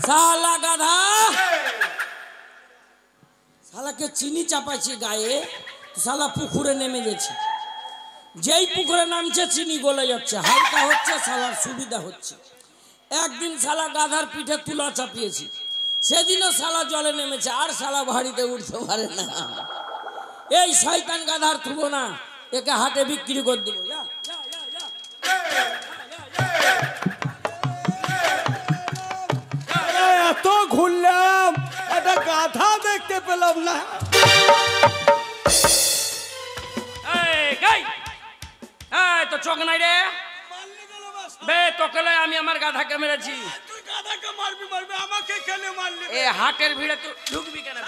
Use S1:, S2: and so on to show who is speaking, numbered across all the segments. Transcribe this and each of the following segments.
S1: साला गाधा শালাকে চিনি চাপাইছি গায়ে শালা পুকুরে নেমে গেছে যেই পুকুরে নামছে চিনি গলে যাচ্ছে হালকা হচ্ছে শালার সুবিধা হচ্ছে একদিন শালা গাধার পিঠে তুলা চাপিয়েছি সেদিনও শালা জলে নেমেছে আর শালা ভারীতে উঠতে পারে না এই শয়তান গাধার থুবো না একে হাটে বিক্রি করে দেবো
S2: এত ঘুরলাম একটা গাধা দেখতে পেলাম না
S1: তো চোখ নাই রে বে তোকে আমি আমার গাধাকে মেরেছি
S2: তুই গাধাকে মারবি মারবি আমাকে কেন মারলি
S1: এ হাটের ভিড়ে তুই ঢুকবি কেন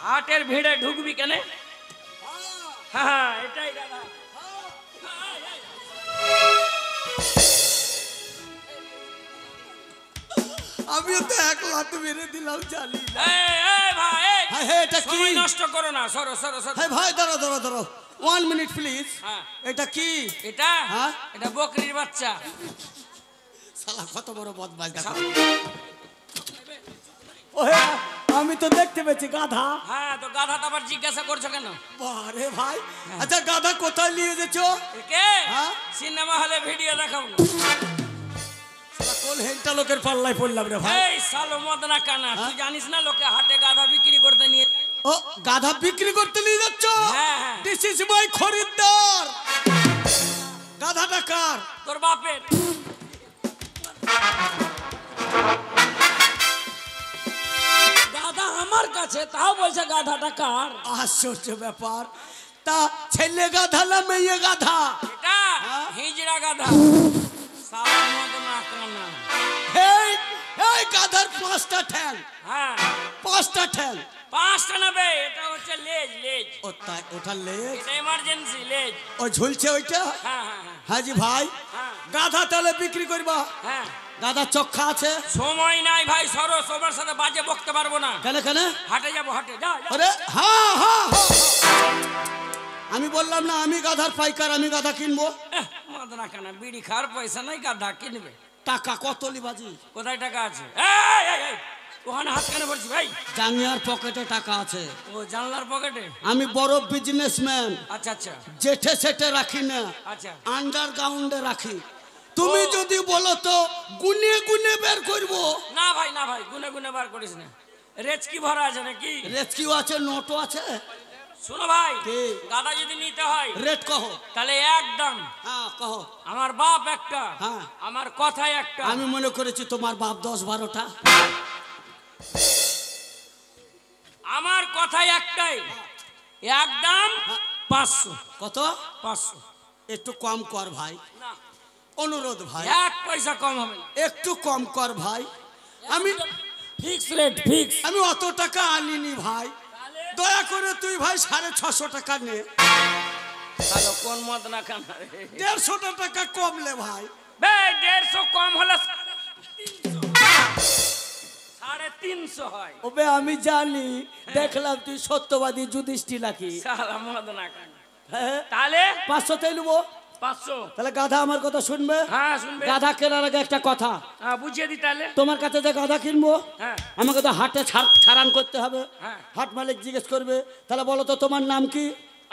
S1: হাটের ভিড়ে ঢুকবি কেন হ্যাঁ এটাই গাধা
S2: আমিও তো এক লাত মেরে দিলাম জানি
S1: ভাই
S2: এটা কি
S1: নষ্ট করো না সরো সরো সরো
S2: ভাই দাঁড়াও দাঁড়াও দাঁড়াও 1 মিনিট প্লিজ এটা কি
S1: এটা এটা বকরির বাচ্চা
S2: শালা কত বড় বদমাশ দেখো ওহে আমি তো দেখতে পেয়েছি গাধা
S1: হ্যাঁ তো গাধা তো আবার জিজ্ঞাসা করছো কেন
S2: বারে ভাই আচ্ছা গাধা কোথায় নিয়ে যাচ্ছো
S1: একে সিনেমা হলে ভিডিও দেখাবো
S2: কোন হেন্টা লোকের পাল্লায় পড়লাম রে ভাই
S1: এই সালো মদনা কানা তুই জানিস না লোকে হাটে গাধা বিক্রি করতে নিয়ে
S2: ও গাধা বিক্রি করতে নিয়ে যাচ্ছ
S1: হ্যাঁ
S2: দিস ইজ মাই খরিদ্দার গাধাটা কার
S1: তোর বাপের গাধা আমার কাছে তাও বলছে গাধাটা কার
S2: আশ্চর্য ব্যাপার তা ছেলে গাধা না মেয়ে গাধা
S1: এটা হিজড়া গাধা সালা মদনা কানা
S2: এই এই গাধার 5টা ঠ্যাং
S1: হ্যাঁ
S2: 5টা ঠ্যাং
S1: 5টা নেবে এটা হচ্ছে লেজ লেজ
S2: ওটা লেজ
S1: এটা ইমার্জেন্সি লেজ
S2: ও ঝুলছে ওইটা
S1: হ্যাঁ
S2: হাজি ভাই গাধা তাহলে বিক্রি করবা
S1: হ্যাঁ
S2: গাধা চক্ষা আছে
S1: সময় নাই ভাই সরো সবার সাথে বাজে বকতে পারবো না
S2: কেন কেন
S1: হাটে যাবো হাটে যা
S2: আরে হ্যাঁ হ্যাঁ আমি বললাম না আমি গাধার পাইকার আমি গাধা কিনবো
S1: মদনা কানা বিড়ি খাওয়ার পয়সা নাই গাধা কিনবে
S2: টাকা কত লিবাজি
S1: কোথায় টাকা আছে ওখানে হাত কেন পড়ছি ভাই
S2: জাঙ্গিয়ার পকেটে টাকা আছে
S1: ও জানলার পকেটে
S2: আমি বড় বিজনেসম্যান
S1: আচ্ছা আচ্ছা
S2: জেঠে সেটে রাখি না
S1: আচ্ছা
S2: আন্ডারগ্রাউন্ডে রাখি তুমি যদি বলো তো গুনে গুনে বের করবো
S1: না ভাই গুনে গুনে বার করিস না রেচকি ভরা আছে নাকি
S2: রেচকিও আছে নোটও আছে
S1: শোনো ভাই গাধা যদি নিতে হয়
S2: রেট কহো
S1: তাহলে একদম
S2: হ্যাঁ কহো
S1: আমার বাপ একটা
S2: হ্যাঁ
S1: আমার কথাই একটা
S2: আমি মনে করেছি তোমার বাপ 10-12টা
S1: আমার কথাই একটাই একদম 500
S2: কত
S1: 500
S2: একটু কম কর ভাই
S1: না
S2: অনুরোধ ভাই
S1: 1 পয়সা কম হবে না
S2: একটু কম কর ভাই আমি
S1: ফিক্স রেট ফিক্স
S2: আমি অত টাকা আনিনি ভাই দয়া করে তুই ভাই 650 টাকা নে
S1: তাহলে কোন মত না কানা
S2: 150 টাকা কম লে ভাই
S1: বে 150 কম হলে 350 হয়
S2: ওবে আমি জানি দেখলাম তুই সত্যবাদী যুধিষ্ঠির নাকি
S1: শালা মদ না কানা তাহলে
S2: 500 তাই নেবো
S1: 500
S2: তাহলে গাধা আমার কথা শুনবে
S1: হ্যাঁ শুনবে
S2: গাধা কেনার আগে একটা কথা
S1: বুঝিয়ে দি তাহলে
S2: তোমার কাছে যে গাধা কিনবো
S1: হ্যাঁ
S2: আমাকে তো হাটে ছাড়ান করতে হবে
S1: হ্যাঁ
S2: হাট মালিক জিজ্ঞেস করবে তাহলে বলো তো তোমার নাম কি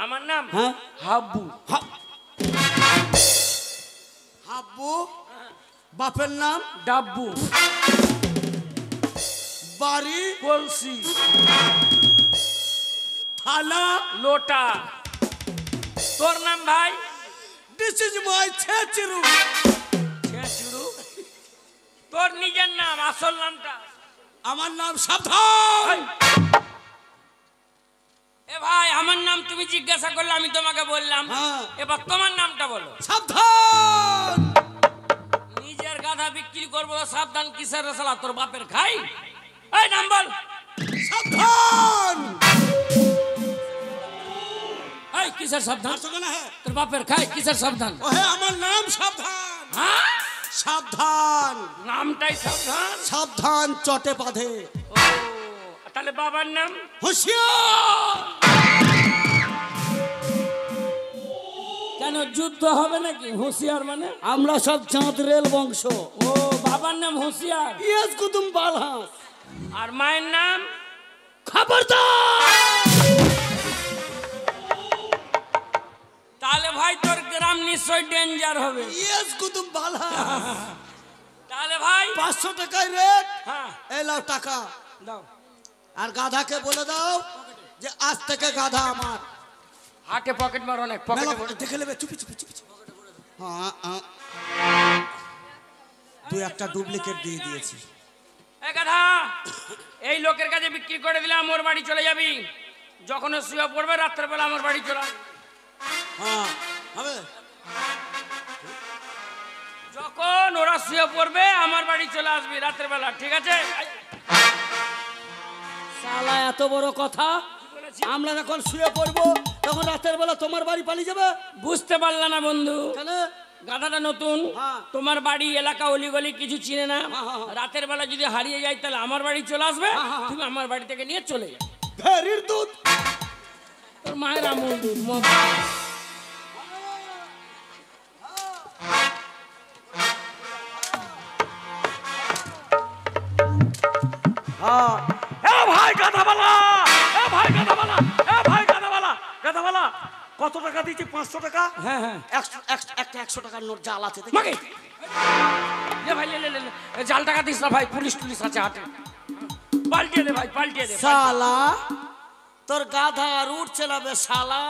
S1: আমার নাম
S2: হ্যাঁ
S1: হাব্বু
S2: হাব্বু বাপের নাম
S1: ডাব্বু
S2: বাড়ি
S1: কলসি
S2: থালা
S1: লোটা তোর নাম ভাই
S2: দিস ইজ মাই ছেচরু
S1: ছেচরু তোর নিজের নাম আসল নামটা
S2: আমার নাম সাবধান
S1: এ ভাই আমার নাম তুমি জিজ্ঞাসা করলে আমি তোমাকে বললাম এবার তোমার নামটা বলো
S2: সাবধান
S1: নিজের গাধা বিক্রি করবো সাবধান কিসের রসলা তোর বাপের খাই এই নাম বল
S2: সাবধান
S1: এই কিসের সাবধান তোর বাপের খাই কিসের সাবধান
S2: ওহে আমার নাম সাবধান
S1: হ্যাঁ
S2: সাবধান
S1: নামটাই সাবধান
S2: সাবধান চটে বাঁধে
S1: ও তাহলে বাবার নাম?
S2: হুঁশিয়ার।
S1: কেন যুদ্ধ হবে নাকি? হুঁশিয়ার মানে?
S2: আমরা সব চাঁদ রেল বংশ।
S1: ও বাবার নাম হুঁশিয়ার।
S2: ইয়েস কুতুম বালহাস।
S1: আর মায়ের নাম?
S2: খবরদার।
S1: তাহলে ভাই তোর গ্রাম নিশ্চয় ডেঞ্জার হবে।
S2: ইয়েস কুতুম বালহাস।
S1: তাহলে ভাই
S2: 500 টাকায় রেট।
S1: হ্যাঁ
S2: এই লাও টাকা।
S1: দাও।
S2: আর গাধাকে বলে দাও যে আজ থেকে গাধা আমার।
S1: হাটে পকেট মারো না, পকেটে ভরে।
S2: দেখে নেবে, চুপি চুপি চুপি চুপি। হ্যাঁ তুই একটা ডুপ্লিকেট দিয়ে দিয়েছি।
S1: এই গাধা, এই লোকের কাছে বিক্রি করে দিলে আমার বাড়ি চলে যাবি। যখন শুয়ে পড়বে রাত্রেবেলা আমার বাড়ি চলে আসবি।
S2: হ্যাঁ হবে।
S1: যখন ওরা শুয়ে পড়বে আমার বাড়ি চলে আসবি রাত্রেবেলা, ঠিক আছে?
S2: শালা এত বড় কথা। আমরা যখন শুয়ে পড়বো তখন রাতের বেলা তোমার বাড়ি পালিয়ে যাবে।
S1: বুঝতে পারলা না বন্ধু?
S2: কেন?
S1: গাধাটা নতুন,
S2: হ্যাঁ।
S1: তোমার বাড়ি এলাকা অলিগলি কিছু চিনে না।
S2: হ্যাঁ।
S1: রাতের বেলা যদি হারিয়ে যায় তাহলে আমার বাড়ি চলে আসবে।
S2: হ্যাঁ।
S1: তুমি আমার বাড়ি থেকে নিয়ে চলে যাবে।
S2: ভেরির দুধ।
S1: তোর মায়ের আমল দুধ মদ।
S2: হ্যাঁ
S3: এ ভাই গাধাবালা, এ ভাই গাধাবালা, এ ভাই গাধাবালা, গাধাবালা কত টাকা দিয়েছি? 500 টাকা।
S1: হ্যাঁ হ্যাঁ
S2: 100 টাকার নোট জাল আছে দেখি।
S1: মাগে লে ভাই, লে লে লে লে। এ জাল টাকা দিস না ভাই, পুলিশ টুলিশ আছে হাটে। পাল্টিয়ে দে ভাই, পাল্টিয়ে দে।
S2: শালা তোর গাধা আর উঠছে না বে শালা।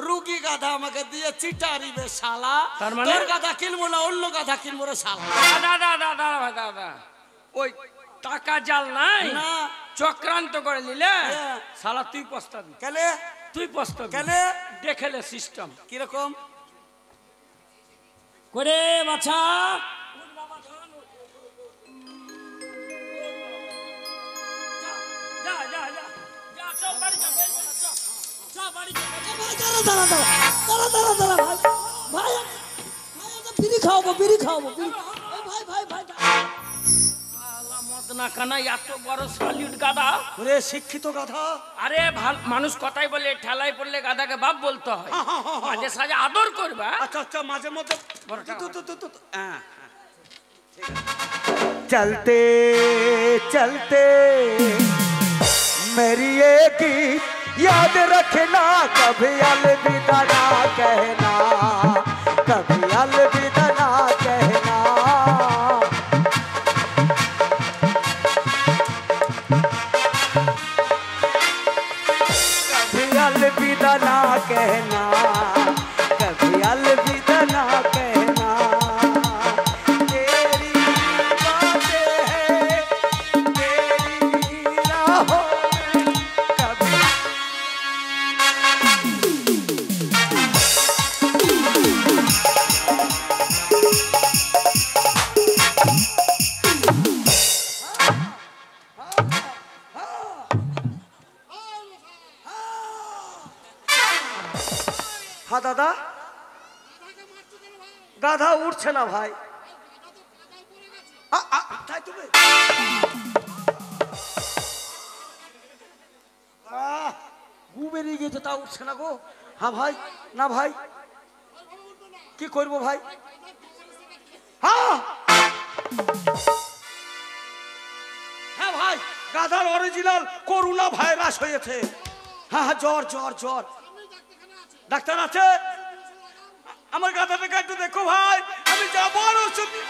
S2: রুগী গাধা আমাকে দিয়ে চিটারি বে শালা।
S1: তার মানে?
S2: তোর গাধা কিনবো না, অন্য গাধা কিনবো রে শালা।
S1: দাদা দাদা ভাই দাদা, ওই টাকা জাল নাই
S2: না।
S1: চক্রান্ত করে নিলে
S2: হ্যাঁ।
S1: শালা তুই পস্তাবি।
S2: কেন?
S1: তুই পস্তাবি।
S2: কেন?
S1: দেখেলে সিস্টেম
S2: কিরকম?
S1: করে বাছা। যা যা যা যা, চল বাড়ি যা, বেরবো না, চল। চল বাড়ি যা।
S2: বিড়ি খাওয়াবো, বিড়ি খাওয়াবো, বিড়ি।
S1: আল্লাহ মদ না কানা, এত বড় সলিড গাধা।
S2: ওরে শিক্ষিত গাধা।
S1: আরে মানুষ কথাই বলে ঠেলায় পড়লে গাধাকে বাপ বলতে হয়। মাঝে সাঝে আদর করবা।
S2: আচ্ছা আচ্ছা, মাঝে মধ্যে
S1: বড় টাকা।
S2: হ্যাঁ।
S3: चलते चलते मेरी एक गीत याद रखना, कभी अलविदा ना कहना, कभी अलविदा ना कहना। कभी अलविदा ना कहना, कभी अलविदा ना कहना। तेरी बातें हैं, तेरी राहों में कभी। হ্যাঁ দাদা, গাধা উঠছে না ভাই।
S2: তাই তুমি
S3: গু বেরিয়ে গেছে, তা উঠছে না গো। হ্যাঁ ভাই, না ভাই কি করবো ভাই? হ্যাঁ
S2: হ্যাঁ ভাই, গাধার অরিজিনাল করোনা ভাইরাস হয়েছে। হ্যাঁ হ্যাঁ, জ্বর জ্বর জ্বর। ডাক্তার আছে? আমার গাধাটাকে একটু দেখো ভাই, আমি যাবো আর ওষুধ নিয়ে।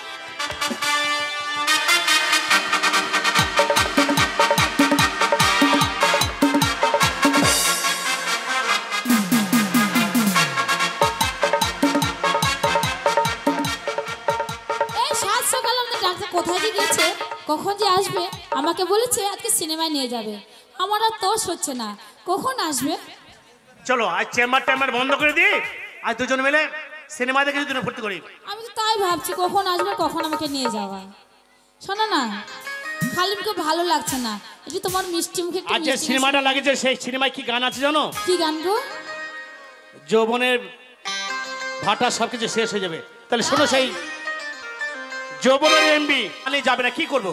S4: এই সাত সকাল আমাদের ডাক্তার কোথায় যে গেছে, কখন যে আসবে? আমাকে বলেছে আজকে সিনেমায় নিয়ে যাবে। আমার আর তস হচ্ছে না, কখন আসবে?
S5: চলো আজ চেম্বার টেম্বার বন্ধ করে দিই, আজ দুজন মিলে সিনেমা দেখে দুজনে ভর্তি করি।
S4: আমি তো তাই ভাবছি কখন আসবে, কখন আমাকে নিয়ে যাওয়া। শোনো না, খালিমকে ভালো লাগছে না, একটু তোমার মিষ্টি মুখে একটু
S5: আজ যে
S4: মিষ্টি
S5: সিনেমাটা লাগেছে সেই সিনেমায় কি গান আছে জানো?
S4: কি গান গো?
S5: যৌবনের ভাটা সবকিছু শেষ হয়ে যাবে, তাহলে শোনো সেই যৌবনের এমবি। আমি যাবে না, কি করবো?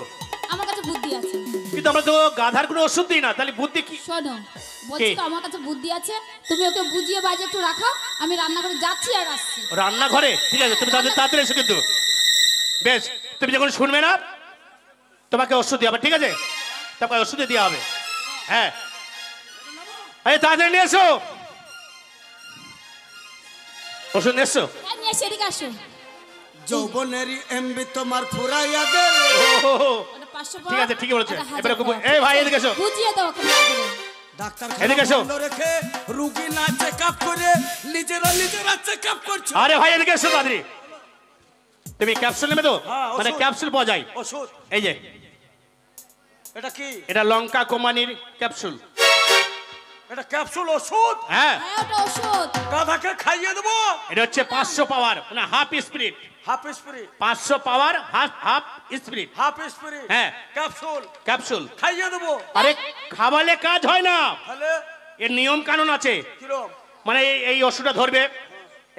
S4: আমার কাছে বুদ্ধি আছে।
S5: কি কিন্তু আমরা তো গাধার কোনো ওষুধ দিই না, তাহলে বুদ্ধি কি?
S4: শোনো, বলছি তো আমার কাছে বুদ্ধি আছে, তুমি ওকে বুঝিয়ে বাজে একটু রাখো, আমি রান্না করে যাচ্ছি আর আসছি।
S5: রান্নাঘরে? ঠিক আছে, তুমি তাদের তাড়াতাড়ি এসো কিন্তু। বেশ, তুমি যখন শুনবে না তোমাকে ওষুধ দেওয়া হবে, ঠিক আছে? তোমাকে ওষুধ দেওয়া হবে। হ্যাঁ, এই তাড়াতাড়ি নিয়ে এসো, ওষুধ নিয়ে এসো।
S4: হ্যাঁ, নিয়ে এসে এদিকে আসো।
S3: যৌবনেরই এমবি তোমার ফুরাইয়া গেল।
S4: ওটা 500
S5: ঠিক আছে, ঠিকই বলেছে।
S4: ওটা 1000
S5: এবারে
S4: পাওয়া।
S5: এই ভাই এদিকে এসো।
S4: বুঝিয়ে দাও ওকে ভালো করে।
S3: ডাক্তারখানা
S5: এদিকে এসো।
S3: বন্ধ রেখে রুগী না চেক আপ করে নিজেরা চেক আপ করছো।
S5: আরে ভাই এদিকে এসো তাড়াতাড়ি। তুমি ক্যাপসুল নেবে তো?
S2: হ্যাঁ, ওষুধ।
S5: মানে ক্যাপসুল পাওয়া যায়।
S2: ওষুধ
S5: এই যে
S2: এটা কি?
S5: এটা লঙ্কা কোমানির ক্যাপসুল।
S2: এটা ক্যাপসুল ওষুধ?
S5: হ্যাঁ,
S4: হ্যাঁ, ওটা ওষুধ।
S2: গাধাকে খাইয়ে দেবো?
S5: এটা হচ্ছে 500 পাওয়ার, মানে half spirit.
S2: Half spirit?
S5: 500 power half spirit
S2: half spirit?
S5: হ্যাঁ।
S2: Capsule
S5: capsule.
S2: খাইয়ে দেবো?
S5: আরে খাওয়ালে কাজ হয় না,
S2: তাহলে
S5: এর নিয়ম কানুন আছে।
S2: কিরম?
S5: মানে এই ওষুধটা ধরবে,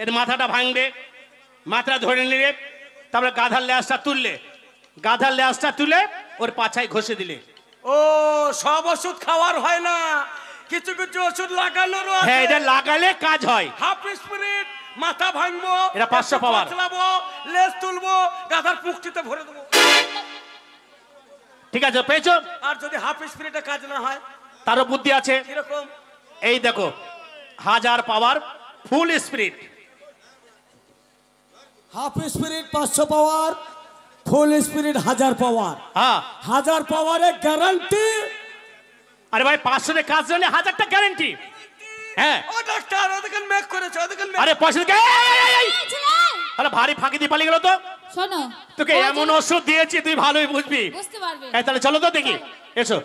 S5: এর মাথাটা ভাঙবে, মাথা ধরে নিলে, তারপরে গাধার ল্যাসটা তুললে, গাধার ল্যাসটা তুলে ওর পাছায় ঘষে দিলে।
S2: ও, সব ওষুধ খাওয়ার হয় না, কিছু কিছু ওষুধ লাগানোর
S5: হ্যাঁ, এটা লাগালে কাজ হয়।
S2: হাফ স্প্রিট মাথা ভাঙবো,
S5: এটা 500 পাওয়ার।
S2: পাতলাবো, লেজ তুলবো, গাধার পুষ্টিতে ভরে দেবো।
S5: ঠিক আছে, পেয়েছো?
S2: আর যদি হাফ স্প্রিটে কাজ না হয়?
S5: তারও বুদ্ধি আছে।
S2: কিরকম?
S5: এই দেখো, 1000 পাওয়ার ফুল স্পিরিট।
S3: হাফ স্পিরিট 500 পাওয়ার, ফুল স্পিরিট 1000 পাওয়ার।
S5: হ্যাঁ,
S3: 1000 পাওয়ারের গ্যারান্টি।
S5: আরে ভাই 500 এর কাজ হলে 1000টা গ্যারান্টি। হ্যাঁ,
S2: ও ডাক্তার, ওদেরকে মেক করেছে, ওদেরকে
S5: আরে পয়সা দিকে
S4: এই ছেলে,
S5: আরে ভারী ফাঁকি দিয়ে পালিয়ে গেল তো।
S4: শোনো,
S5: তোকে
S4: ও
S5: এমন
S4: যেন
S5: ওষুধ দিয়েছি তুই ভালোই বুঝবি।
S4: বুঝতে পারবে।
S5: তাহলে চলো তো দেখি, এসো।